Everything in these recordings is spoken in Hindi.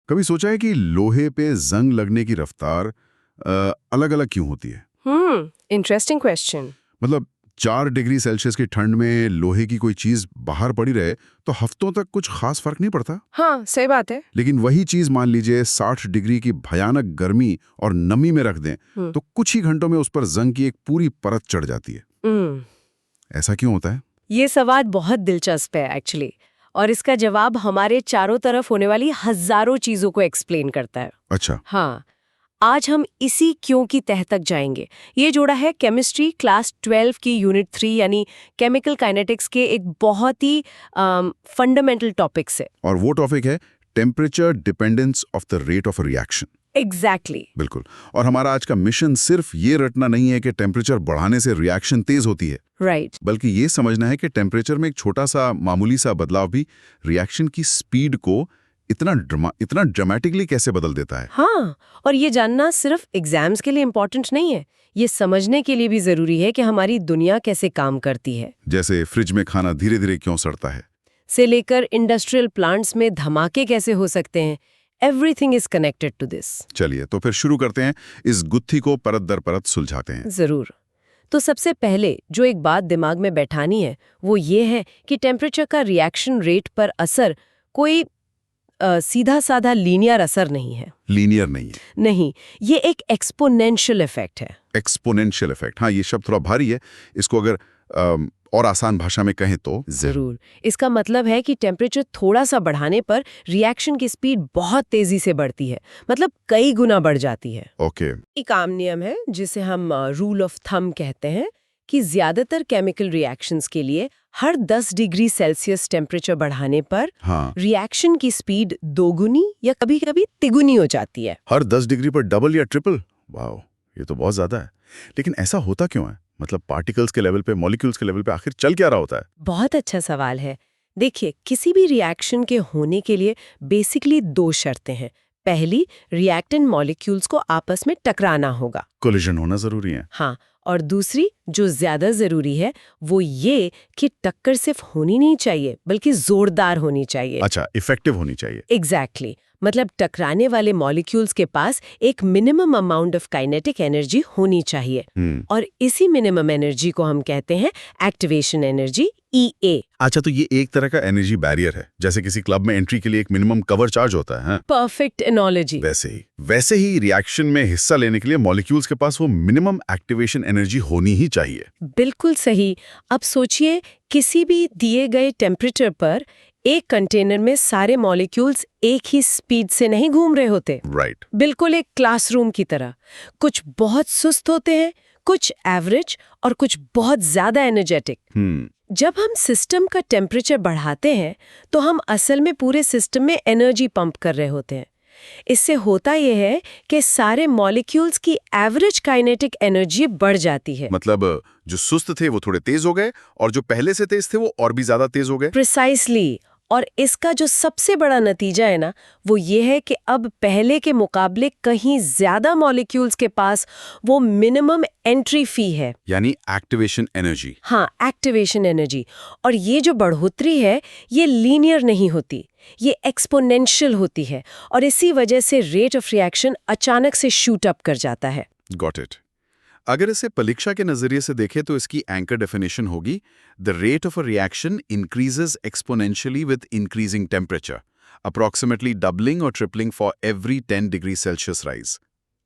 कभी सोचा है कि लोहे पे जंग लगने की रफ्तार अलग अलग क्यों होती है? Interesting question. मतलब 4 डिग्री सेल्सियस की ठंड में लोहे की कोई चीज बाहर पड़ी रहे तो हफ्तों तक कुछ खास फर्क नहीं पड़ता। हाँ, सही बात है। लेकिन वही चीज मान लीजिए 60 डिग्री की भयानक गर्मी और नमी में रख दें तो कुछ ही घंटों में उस पर जंग की एक पूरी परत चढ़ जाती है। ऐसा क्यों होता है? ये सवाल बहुत दिलचस्प है एक्चुअली, और इसका जवाब हमारे चारों तरफ होने वाली हजारों चीजों को एक्सप्लेन करता है। अच्छा। हाँ, आज हम इसी क्यों की तह तक जाएंगे। ये जोड़ा है केमिस्ट्री क्लास 12 की यूनिट 3 यानी केमिकल काइनेटिक्स के एक बहुत ही फंडामेंटल टॉपिक से। और वो टॉपिक है temperature dependence of the rate of a reaction. Exactly. बिल्कुल। और हमारा आज का मिशन सिर्फ ये रटना नहीं है कि टेम्परेचर बढ़ाने से रिएक्शन तेज होती है, राइट। बल्कि ये समझना है कि टेम्परेचर में एक छोटा सा मामूली सा बदलाव भी रिएक्शन की स्पीड को इतना ड्रामेटिकली कैसे बदल देता है। हाँ, और ये जानना सिर्फ एग्जाम्स के लिए इम्पोर्टेंट नहीं है, ये समझने के लिए भी जरूरी है कि हमारी दुनिया कैसे काम करती है। जैसे फ्रिज में खाना धीरे धीरे क्यों सड़ता है से लेकर इंडस्ट्रियल प्लांट्स में धमाके कैसे हो सकते हैं। Everything is connected to this. चलिए तो फिर शुरू करते हैं, इस गुत्थी को परत दर परत सुलझाते हैं। जरूर। तो सबसे पहले जो एक बात दिमाग में बैठानी है वो ये है कि टेम्परेचर का रिएक्शन रेट पर असर कोई सीधा साधा लीनियर असर नहीं है। लीनियर नहीं है? नहीं, ये एक एक्सपोनेंशियल इफेक्ट है। एक्सपोनेंशियल इफेक्ट, हाँ ये शब्द थोड़ा भारी है, इसको अगर और आसान भाषा में कहें तो। जरूर। इसका मतलब है कि टेम्परेचर थोड़ा सा बढ़ाने पर रिएक्शन की स्पीड बहुत तेजी से बढ़ती है, मतलब कई गुना बढ़ जाती है। ओके। एक आम नियम है जिसे हम रूल ऑफ थंब कहते हैं कि ज्यादातर केमिकल रिएक्शंस के लिए हर 10 डिग्री सेल्सियस टेम्परेचर बढ़ाने पर रिएक्शन की स्पीड दोगुनी या कभी-कभी तिगुनी हो जाती है। हर 10 डिग्री पर डबल या ट्रिपल? वाह, ये तो बहुत ज्यादा है। लेकिन ऐसा होता क्यों है? मतलब पार्टिकल्स के लेवल पे, मॉलिक्यूल्स के लेवल पे आखिर चल क्या रहा होता है? बहुत अच्छा सवाल है। देखिए, किसी भी रिएक्शन के होने के लिए बेसिकली 2 शर्तें हैं। पहली, रिएक्टेंट मॉलिक्यूल्स को आपस में टकराना होगा, कोलिजन होना जरूरी है। हाँ, और दूसरी जो ज्यादा जरूरी है वो ये कि टक्कर सिर्फ होनी नहीं चाहिए बल्कि जोरदार होनी चाहिए। अच्छा, इफेक्टिव होनी चाहिए। एग्जैक्टली। मतलब टकराने वाले मॉलिक्यूल्स के पास एक minimum amount of kinetic energy होनी चाहिए, और इसी मिनिमम एनर्जी को हम कहते हैं एक्टिवेशन एनर्जी, EA। अच्छा, तो ये एक तरह का एनर्जी बैरियर है, जैसे किसी क्लब में एंट्री के लिए एक मिनिमम कवर चार्ज होता है। Perfect analogy. वैसे ही रिएक्शन में हिस्सा लेने के लिए मॉलिक्यूल्स के पास वो मिनिमम एक्टिवेशन एनर्जी होनी ही चाहिए। बिल्कुल सही। अब सोचिए, किसी भी दिए गए टेम्परेचर पर एक कंटेनर में सारे मॉलिक्यूल्स एक ही स्पीड से नहीं घूम रहे होते। राइट। बिल्कुल एक क्लासरूम की तरह। कुछ बहुत सुस्त होते हैं, कुछ एवरेज और कुछ बहुत ज्यादा एनर्जेटिक। जब हम सिस्टम का टेम्परेचर बढ़ाते हैं तो हम असल में पूरे सिस्टम में एनर्जी पंप कर रहे होते हैं। इससे होता यह है कि सारे मॉलिक्यूल्स की एवरेज काइनेटिक एनर्जी बढ़ जाती है। मतलब जो सुस्त थे वो थोड़े तेज हो गए और जो पहले से तेज थे वो और भी ज्यादा तेज हो गए। प्रिसाइसली। और इसका जो सबसे बड़ा नतीजा है ना, वो ये है कि अब पहले के मुकाबले कहीं ज्यादा मॉलिक्यूल्स के पास वो मिनिमम एंट्री फी है, यानी एक्टिवेशन एनर्जी। हाँ, एक्टिवेशन एनर्जी। और ये जो बढ़ोतरी है ये लीनियर नहीं होती, ये एक्सपोनेंशियल होती है, और इसी वजह से रेट ऑफ रिएक्शन अचानक से शूट अप कर जाता है। Got it. अगर इसे परीक्षा के नजरिए से देखें तो इसकी एंकर डेफिनेशन होगी, the rate of a reaction increases exponentially with increasing temperature, approximately doubling और tripling for every 10 degree Celsius rise.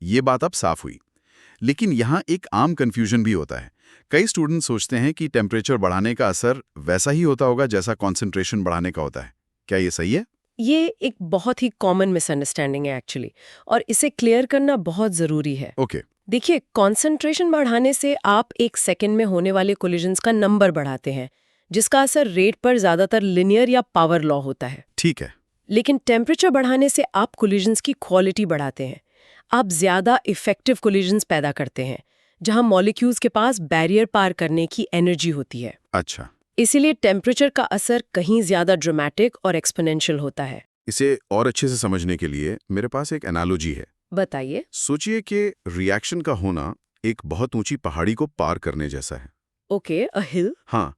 ये बात अब साफ हुई। लेकिन यहाँ एक आम कंफ्यूजन भी होता है। कई स्टूडेंट सोचते हैं कि टेम्परेचर बढ़ाने का असर वैसा ही होता होगा जैसा कॉन्सेंट्रेशन बढ़ाने का होता है। क्या ये सही है? ये एक बहुत ही कॉमन मिसअंडरस्टैंडिंग है एक्चुअली, और इसे क्लियर करना बहुत जरूरी है। ओके। देखिए, कंसंट्रेशन बढ़ाने से आप एक सेकंड में होने वाले कोलिजन्स का नंबर बढ़ाते हैं, जिसका असर रेट पर ज्यादातर लिनियर या पावर लॉ होता है। ठीक है। लेकिन टेम्परेचर बढ़ाने से आप कोलिजन्स की क्वालिटी बढ़ाते हैं। आप ज्यादा इफेक्टिव कोलिजन्स पैदा करते हैं, जहां मॉलिक्यूल्स के पास बैरियर पार करने की एनर्जी होती है। अच्छा। इसीलिए टेम्परेचर का असर कहीं ज्यादा ड्रामेटिक और एक्सपोनेंशियल होता है। इसे और अच्छे से समझने के लिए मेरे पास एक एनालॉजी है। बताइए। सोचिए कि रिएक्शन का होना एक बहुत ऊंची पहाड़ी को पार करने जैसा है। ओके, अ हिल। हाँ,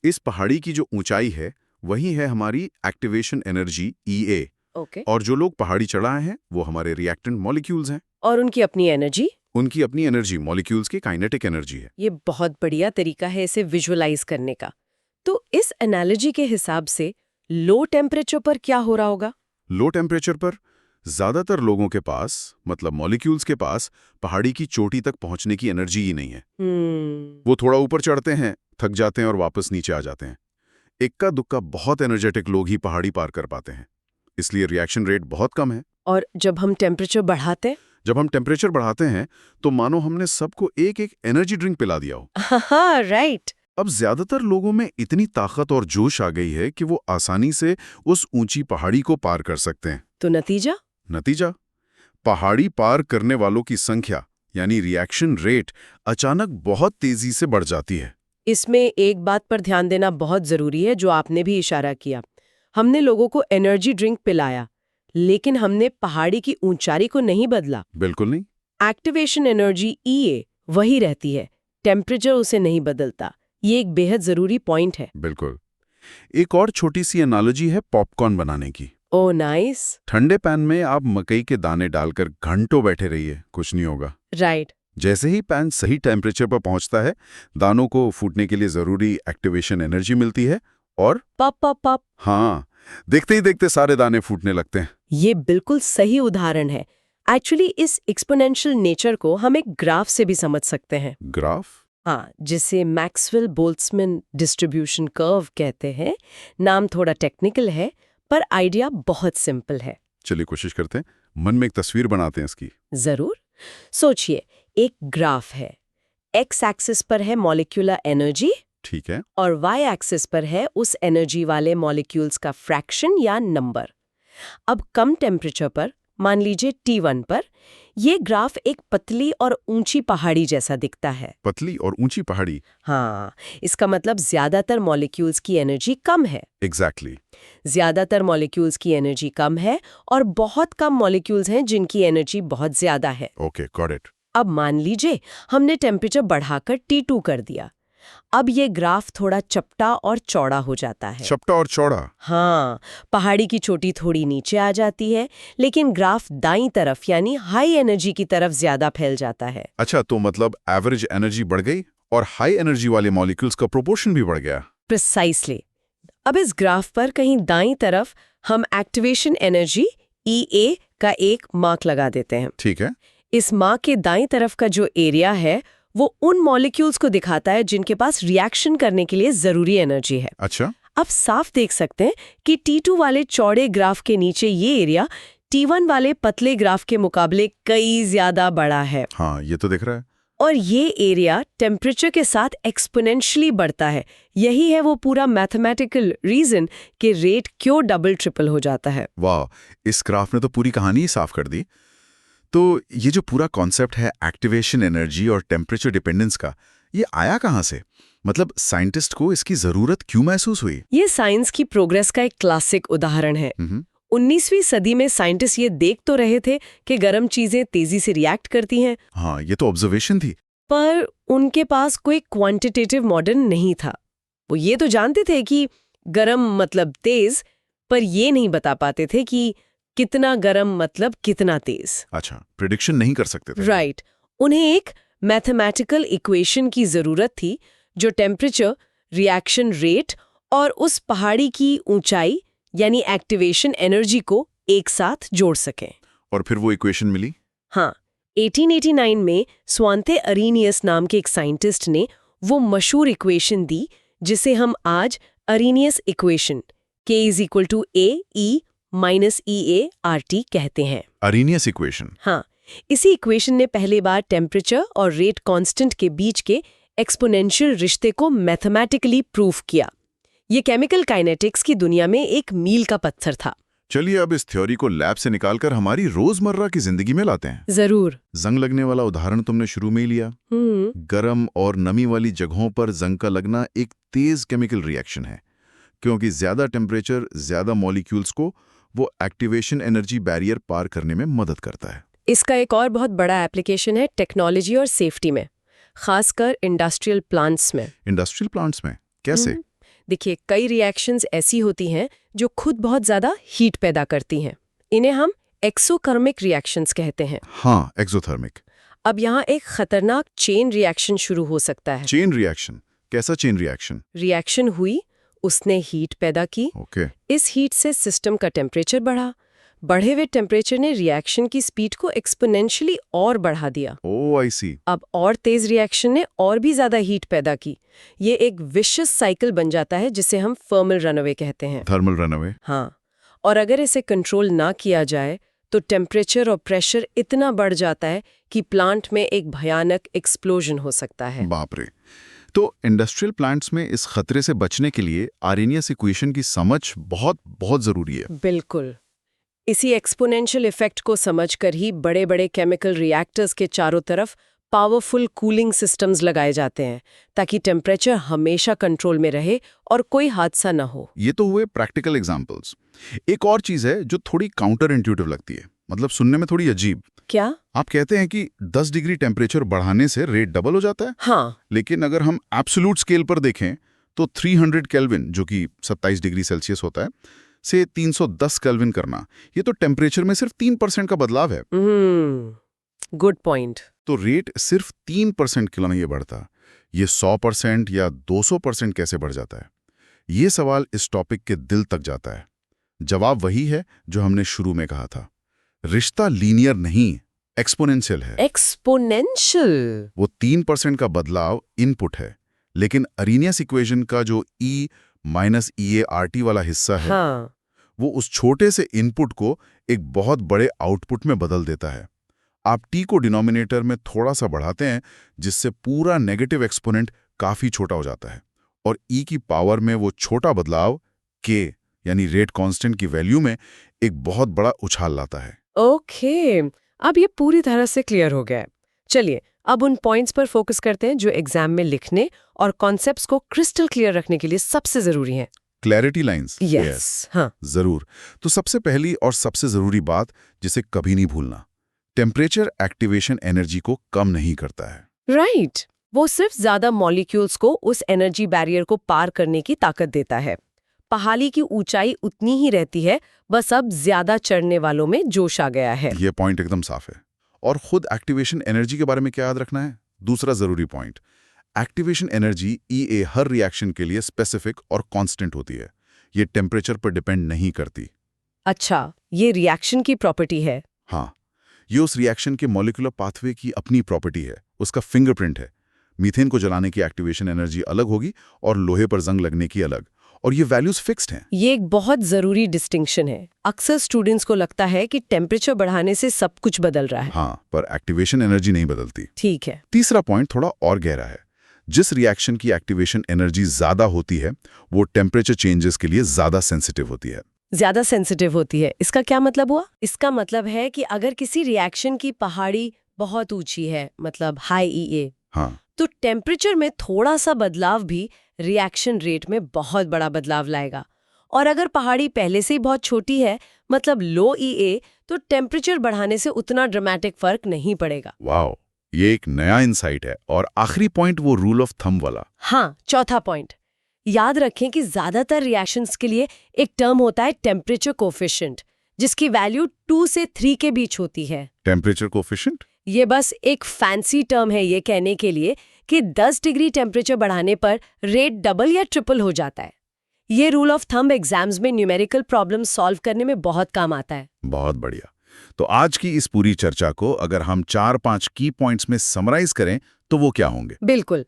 इस पहाड़ी की जो ऊंचाई है वही है हमारी एक्टिवेशन एनर्जी EA, ओके। और जो लोग पहाड़ी चढ़ाए हैं वो हमारे रिएक्टेंट मॉलिक्यूल्स हैं। और उनकी अपनी एनर्जी? उनकी अपनी एनर्जी मॉलिक्यूल्स की काइनेटिक एनर्जी है। ये बहुत बढ़िया तरीका है इसे विजुअलाइज करने का। तो इस एनालॉजी के हिसाब से लो टेम्परेचर पर क्या हो रहा होगा? लो टेम्परेचर पर ज्यादातर लोगों के पास, मतलब मॉलिक्यूल्स के पास, पहाड़ी की चोटी तक पहुंचने की एनर्जी ही नहीं है। वो थोड़ा ऊपर चढ़ते हैं, थक जाते हैं और वापस नीचे आ जाते हैं। इक्का दुक्का बहुत एनर्जेटिक लोग ही पहाड़ी पार कर पाते हैं, इसलिए रिएक्शन रेट बहुत कम है। और जब हम टेम्परेचर बढ़ाते हैं? जब हम टेम्परेचर बढ़ाते हैं तो मानो हमने सबको एक एक एनर्जी ड्रिंक पिला दिया हो। हाँ, राइट। अब ज्यादातर लोगों में इतनी ताकत और जोश आ गई है कि वो आसानी से उस ऊंची पहाड़ी को पार कर सकते हैं। तो नतीजा, पहाड़ी पार करने वालों की संख्या यानी रिएक्शन रेट अचानक बहुत तेजी से बढ़ जाती है। इसमें एक बात पर ध्यान देना बहुत जरूरी है, जो आपने भी इशारा किया। हमने लोगों को एनर्जी ड्रिंक पिलाया, लेकिन हमने पहाड़ी की ऊंचाई को नहीं बदला। बिल्कुल नहीं। एक्टिवेशन एनर्जी EA वही रहती है, टेम्परेचर उसे नहीं बदलता। ये एक बेहद जरूरी पॉइंट है। बिल्कुल। एक और छोटी सी एनालॉजी है पॉपकॉर्न बनाने की। Oh nice. ठंडे पैन में आप मकई के दाने डालकर घंटों बैठे रहिए, कुछ नहीं होगा। राइट। जैसे ही पैन सही टेम्परेचर पर पहुंचता है, दानों को फूटने के लिए जरूरी एक्टिवेशन एनर्जी मिलती है और पप पप पप। हाँ, देखते ही देखते सारे दाने फूटने लगते हैं। ये बिल्कुल सही उदाहरण है। एक्चुअली इस एक्सपोनेंशियल नेचर को हम एक ग्राफ से भी समझ सकते हैं। ग्राफ? हाँ, जिसे मैक्सवेल बोल्ट्जमैन डिस्ट्रीब्यूशन कर्व कहते हैं। नाम थोड़ा टेक्निकल है, पर आइडिया बहुत सिंपल है। चलिए कोशिश करते हैं, मन में एक तस्वीर बनाते हैं इसकी। जरूर। सोचिए, एक ग्राफ है। एक्स एक्सिस पर है मॉलिक्यूलर एनर्जी, ठीक है। और वाई एक्सिस पर है उस एनर्जी वाले मॉलिक्यूल्स का फ्रैक्शन या नंबर। अब कम टेम्परेचर पर, मान लीजिए T1 पर, ये ग्राफ एक पतली और ऊंची पहाड़ी जैसा दिखता है। पतली और ऊंची पहाड़ी? हाँ, इसका मतलब ज्यादातर मॉलिक्यूल्स की एनर्जी कम है। एग्जैक्टली। ज्यादातर मॉलिक्यूल्स की एनर्जी कम है और बहुत कम मॉलिक्यूल्स हैं जिनकी एनर्जी बहुत ज्यादा है। Okay, got it. अब मान लीजिए हमने टेम्परेचर बढ़ाकर T2 कर दिया। अब ये ग्राफ थोड़ा चपटा और चौड़ा हो जाता है। चपटा और चौड़ा? हाँ, पहाड़ी की चोटी थोड़ी नीचे आ जाती है, लेकिन ग्राफ दाईं तरफ यानी हाई एनर्जी की तरफ ज्यादा फैल जाता है। अच्छा, तो मतलब एवरेज एनर्जी बढ़ गई और हाई एनर्जी वाले मॉलिक्यूल्स का प्रोपोर्शन भी बढ़ गया। प्रिसाइसली। अब इस ग्राफ पर कहीं दाईं तरफ हम एक्टिवेशन एनर्जी EA का एक मार्क लगा देते हैं। ठीक है। इस मार्क के दाईं तरफ का जो एरिया है वो उन मॉलिक्यूल्स को दिखाता है जिनके पास रिएक्शन करने के लिए जरूरी एनर्जी है। अच्छा। आप साफ देख सकते हैं कि T2 वाले चौड़े ग्राफ के नीचे ये एरिया T1 वाले पतले ग्राफ के मुकाबले कई ज्यादा बड़ा है। हाँ, ये तो दिख रहा है। और ये एरिया टेम्परेचर के साथ एक्सपोनेंशियली बढ़ता है। यही है वो पूरा मैथमेटिकल रीजन कि रेट क्यों डबल ट्रिपल हो जाता है। वाह, इस ग्राफ ने तो पूरी कहानी ही साफ कर दी। तो ये जो पूरा कॉन्सेप्ट है एक्टिवेशन एनर्जी और टेम्परेचर डिपेंडेंस का, ये आया कहाँ से? मतलब साइंटिस्ट को इसकी जरूरत क्यों महसूस हुई? ये साइंस की प्रोग्रेस का एक क्लासिक उदाहरण है। 19वीं सदी में साइंटिस्ट ये देख तो रहे थे कि गर्म चीजें तेजी से रिएक्ट करती हैं। हाँ, ये तो ऑब्जर्वेशन थी। पर उनके पास कोई क्वांटिटेटिव मॉडल नहीं था। वो ये तो जानते थे कि गर्म मतलब तेज, पर ये नहीं बता पाते थे कि कितना गर्म मतलब कितना तेज। अच्छा, प्रेडिक्शन नहीं कर सकते थे। राइट। उन्हें एक मैथमेटिकल इक्वेशन की जरूरत थी जो टेम्परेचर, रिएक्शन रेट और उस पहाड़ी की ऊंचाई यानी एक्टिवेशन एनर्जी को एक साथ जोड़ सके। और फिर वो इक्वेशन मिली? हाँ, 1889 में स्वांते अरीनियस नाम के एक साइंटिस्ट ने वो मशहूर इक्वेशन दी जिसे हम आज अरीनियस इक्वेशन K=A - EA/RT कहते हैं। अरीनियस इक्वेशन? हाँ, इसी इक्वेशन ने पहली बार टेम्परेचर और रेट कांस्टेंट के बीच के एक्सपोनेंशियल रिश्ते को मैथमेटिकली प्रूफ किया। ये केमिकल काइनेटिक्स की दुनिया में एक मील का पत्थर था। चलिए अब इस थ्योरी को लैब से निकालकर हमारी रोजमर्रा की जिंदगी में लाते हैं। जरूर। जंग लगने वाला उदाहरण तुमने शुरू में ही लिया। गर्म और नमी वाली जगहों पर जंग का लगना एक तेज केमिकल रिएक्शन है, क्योंकि ज्यादा टेम्परेचर ज्यादा मॉलिक्यूल्स को वो एक्टिवेशन एनर्जी बैरियर पार करने में मदद करता है। इसका एक और बहुत बड़ा एप्लीकेशन है टेक्नोलॉजी और सेफ्टी में, खासकर इंडस्ट्रियल प्लांट्स में। इंडस्ट्रियल प्लांट्स में कैसे? देखिए, कई रिएक्शंस ऐसी होती हैं जो खुद बहुत ज्यादा हीट पैदा करती हैं। इन्हें हम एक्सोथर्मिक रिएक्शंस कहते हैं। हाँ, एक्सोथर्मिक। अब यहाँ एक खतरनाक चेन रिएक्शन शुरू हो सकता है। Chain reaction? कैसा चेन रिएक्शन? रिएक्शन हुई, उसने हीट पैदा की। ओके। इस हीट से सिस्टम का टेम्परेचर बढ़ा। बढ़े हुए टेम्परेचर ने रिएक्शन की स्पीड को एक्सपोनेंशियली और बढ़ा दिया। ओह, आई सी। अब और तेज रिएक्शन ने और भी ज्यादा हीट पैदा की। ये एक विशियस साइकिल बन जाता है जिसे हम थर्मल रनअवे कहते हैं। Thermal runaway? हाँ, और अगर इसे कंट्रोल ना किया जाए तो टेम्परेचर और प्रेशर इतना बढ़ जाता है कि प्लांट में एक भयानक एक्सप्लोजन हो सकता है। बाप रे। तो इंडस्ट्रियल प्लांट्स में इस खतरे से बचने के लिए आर्हेनियस इक्वेशन की समझ बहुत बहुत जरूरी है। बिल्कुल। इसी एक्सपोनेंशियल इफेक्ट को समझकर ही बड़े बड़े केमिकल रिएक्टर्स के चारों तरफ पावरफुल कूलिंग सिस्टम्स लगाए जाते हैं ताकि टेम्परेचर हमेशा कंट्रोल में रहे और कोई हादसा ना हो। ये तो हुए प्रैक्टिकल एग्जांपल्स। एक और चीज है जो थोड़ी काउंटर इंट्यूटिव लगती है, मतलब सुनने में थोड़ी अजीब। क्या? आप कहते हैं कि 10 डिग्री टेम्परेचर बढ़ाने से रेट डबल हो जाता है। हाँ, लेकिन अगर हम एब्सोल्यूट स्केल पर देखें तो 300 केल्विन, जो कि 27 डिग्री सेल्सियस होता है, से 310 केल्विन करना, ये तो टेम्परेचर में सिर्फ 3% का बदलाव है। Good point. तो रेट सिर्फ 3% क्यों नहीं बढ़ता? ये 100% या 200% कैसे बढ़ जाता है? ये सवाल इस टॉपिक के दिल तक जाता है। जवाब वही है जो हमने शुरू में कहा था। रिश्ता लीनियर नहीं, एक्सपोनेंशियल है। एक्सपोनेंशियल? वो 3% का बदलाव इनपुट है, लेकिन आर्हेनियस इक्वेशन का जो E माइनस EART वाला हिस्सा है, हाँ, वो उस छोटे से इनपुट को एक बहुत बड़े आउटपुट में बदल देता है। आप T को डिनोमिनेटर में थोड़ा सा बढ़ाते हैं, जिससे पूरा नेगेटिव एक्सपोनेंट काफी छोटा हो जाता है, और E की पावर में वो छोटा बदलाव K यानी रेट कांस्टेंट की वैल्यू में एक बहुत बड़ा उछाल लाता है। ओके, अब ये पूरी तरह से क्लियर हो गया है। चलिए, अब उन पॉइंट्स पर फोकस करते हैं जो एग्जाम में लिखने और कॉन्सेप्ट्स को क्रिस्टल क्लियर रखने के लिए सबसे जरूरी हैं। Clarity lines? यस, हाँ। जरूर। तो सबसे पहली और सबसे जरूरी बात जिसे कभी नहीं भूलना, टेम्परेचर एक्टिवेशन एनर्जी को कम नहीं करता है। राइट, वो सिर्फ ज्यादा मॉलिक्यूल्स को उस एनर्जी बैरियर को पार करने की ताकत देता है। पहाड़ी की ऊंचाई उतनी ही रहती है, बस अब ज्यादा चढ़ने वालों में जोश आ गया है। ये पॉइंट एकदम साफ है। और खुद एक्टिवेशन एनर्जी के बारे में क्या याद रखना है? दूसरा जरूरी पॉइंट, एक्टिवेशन एनर्जी EA हर रिएक्शन के लिए स्पेसिफिक और कांस्टेंट होती है। ये टेम्परेचर पर डिपेंड नहीं करती। अच्छा, ये रिएक्शन की प्रॉपर्टी है। हाँ, ये उस रिएक्शन के मॉलिक्यूलर पाथवे की अपनी प्रॉपर्टी है, उसका फिंगरप्रिंट है। मीथेन को जलाने की एक्टिवेशन एनर्जी अलग होगी और लोहे पर जंग लगने की अलग, और ये वैल्यूज फिक्स्ड हैं। ये एक बहुत जरूरी डिस्टिंक्शन है। अक्सर स्टूडेंट्स को लगता है कि टेम्परेचर बढ़ाने से सब कुछ बदल रहा है। हाँ, पर एक्टिवेशन एनर्जी नहीं बदलती। ठीक है। तीसरा पॉइंट थोड़ा और गहरा है। जिस रिएक्शन की एक्टिवेशन एनर्जी ज्यादा होती है, वो टेम्परेचर चेंजेस के लिए ज्यादा सेंसिटिव होती है। ज्यादा सेंसिटिव होती है, इसका क्या मतलब हुआ? इसका मतलब है कि अगर किसी रिएक्शन की पहाड़ी बहुत ऊंची है, मतलब हाई EA, हाँ, तो टेम्परेचर में थोड़ा सा बदलाव भी रिएक्शन रेट में बहुत बड़ा बदलाव लाएगा। और अगर पहाड़ी पहले से ही बहुत छोटी है, मतलब लो EA, तो टेम्परेचर बढ़ाने से उतना ड्रामेटिक फर्क नहीं पड़ेगा। वाओ, ये एक नया इंसाइट है। और आखिरी पॉइंट, वो रूल ऑफ थंब वाला। हाँ, चौथा पॉइंट, याद रखें कि ज्यादातर रिएक्शंस के लिए एक टर्म होता है टेम्परेचर कोफिशिएंट, जिसकी वैल्यू 2 से 3 के बीच होती है। Temperature coefficient? ये बस एक फैंसी टर्म है ये कहने के लिए कि 10 डिग्री टेम्परेचर बढ़ाने पर रेट डबल या ट्रिपल हो जाता है। ये रूल ऑफ थंब एग्जाम्स में न्यूमेरिकल प्रॉब्लम सॉल्व करने में बहुत काम आता है। बहुत बढ़िया। तो आज की इस पूरी चर्चा को अगर हम 4-5 की पॉइंट्स में समराइज करें तो वो क्या होंगे? बिल्कुल।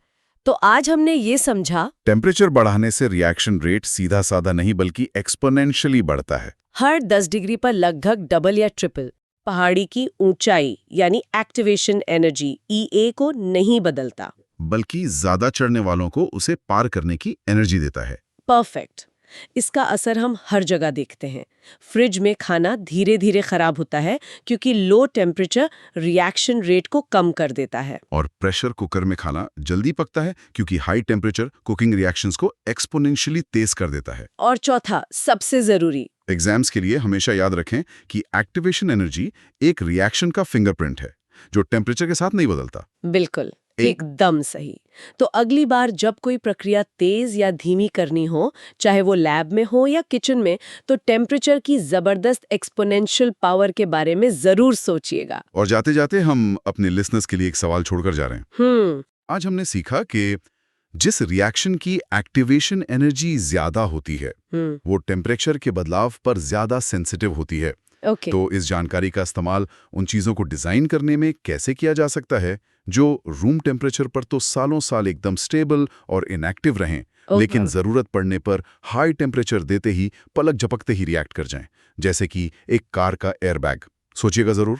तो आज हमने ये समझा, टेम्परेचर बढ़ाने से रिएक्शन रेट सीधा साधा नहीं बल्कि एक्सपोनेंशियली बढ़ता है। हर 10 डिग्री पर लगभग डबल या ट्रिपल। पहाड़ी की ऊंचाई यानी एक्टिवेशन एनर्जी EA को नहीं बदलता, बल्कि ज्यादा चढ़ने वालों को उसे पार करने की एनर्जी देता है। परफेक्ट। इसका असर हम हर जगह देखते हैं। फ्रिज में खाना धीरे धीरे खराब होता है क्योंकि लो टेम्परेचर रिएक्शन रेट को कम कर देता है। और प्रेशर कुकर में खाना जल्दी पकता है क्योंकि हाई टेम्परेचर कुकिंग रिएक्शंस को एक्सपोनेंशियली तेज कर देता है। और चौथा, सबसे जरूरी, एग्जाम्स के लिए हमेशा याद रखें कि एक्टिवेशन एनर्जी एक रिएक्शन का फिंगरप्रिंट है जो टेम्परेचर के साथ नहीं बदलता। बिल्कुल। एकदम सही। तो अगली बार जब कोई प्रक्रिया तेज या धीमी करनी हो, चाहे वो लैब में हो या किचन में, तो टेम्परेचर की जबरदस्त एक्सपोनेंशियल पावर के बारे में जरूर सोचिएगा। और जाते जाते हम अपने लिसनर्स के लिए एक सवाल छोड़कर जा रहे हैं। आज हमने सीखा कि जिस रिएक्शन की एक्टिवेशन एनर्जी ज्यादा होती है वो टेम्परेचर के बदलाव पर ज्यादा सेंसिटिव होती है। ओके। तो इस जानकारी का इस्तेमाल उन चीजों को डिजाइन करने में कैसे किया जा सकता है जो रूम टेम्परेचर पर तो सालों साल एकदम स्टेबल और इनएक्टिव रहें, लेकिन जरूरत पड़ने पर हाई टेम्परेचर देते ही पलक झपकते ही रिएक्ट कर जाएं, जैसे कि एक कार का एयरबैग। सोचिएगा जरूर।